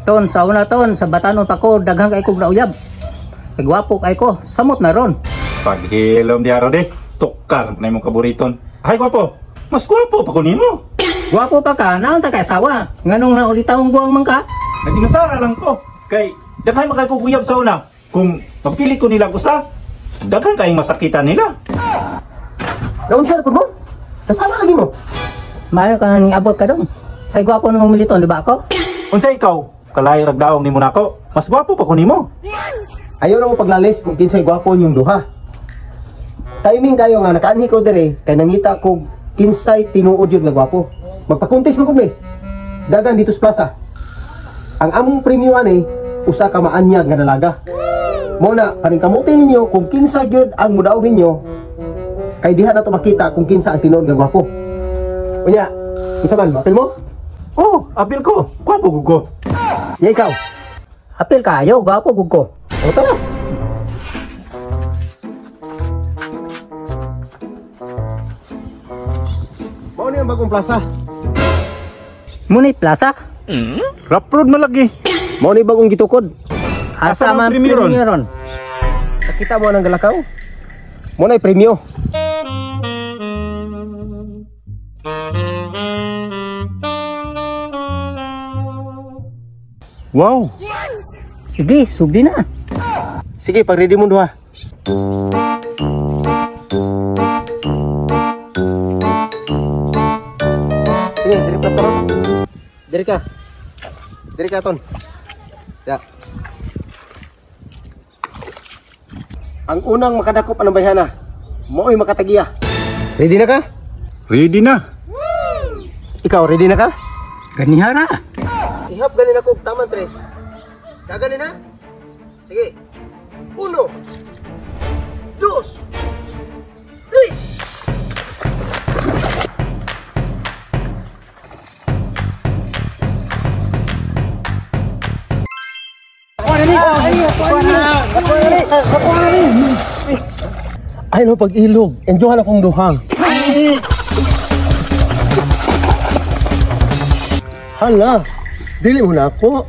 Ton, sa una ton, sa batanon pa ko, daghang kay kog nauyab. Kagwapo kay ko, samot na ron. Paghilom di araw de, tukar na imong kaburiton. Ay, gwapo, mas gwapo pa ko nimo. Gwapo pa ka, naon ta kay asawa. Nganong naulitawong guwang man ka? Nagdinasara lang ko. Kay, daghan makakukuyab sa una. Kung mapili ko nila gusta, daghan kayong masakitan nila. Naunsa na po mo? Kasama lagi mo? Maayo ka nang abot ka dong. Say gwapo nang militon, di ba ako? Unsa ikaw, kalay ragdaong nimo nako. Mas gwapo pa ko nimo. Ayaw na mo paglalis kung kinsay gwapo yung duha. Timing kayo nga, nakaanhi ko dire, kay nangita ko kinsay tinuod yun nga gwapo. Magpakuntis mo kumi. Dagan dito sa plaza. Ang among premiuman eh, usa ka maanyag nga dalaga. Muna, paningkamutin ninyo kung kinsa gyud ang mudaw ninyo, kay diha na to makita kung kinsa ang tinuod nga gwapo. Unya, isa man, apil mo? Oh, apil ko. Gwapo gugo. Ya ikaw. Apil kayo, gwapo gud ko. O tara. Mao ni ang bagong plaza. Munay plaza. Rough road malagi. Mao ni bagong gitukod. Asa Asa man man premieron? premieron. Nakita mo nang galakaw? Mo na premyo. Wow. Sige, sugdi na. Sige, pag ready mo duha. Sige, diri pa sa. Diri ka. Diri ka ton. Ya. Ang unang makadakop anong bayhana. Mo'y makatagiya. Ready na ka? Ready na. Ikaw, ready na ka? Ganihara. Ihap ganin ako, taman tres. Gaganin na? Sige. 1, 2, 3. Ay no, pag-ilog. Enjoyan akong duhang. Hala, dili mo na ako.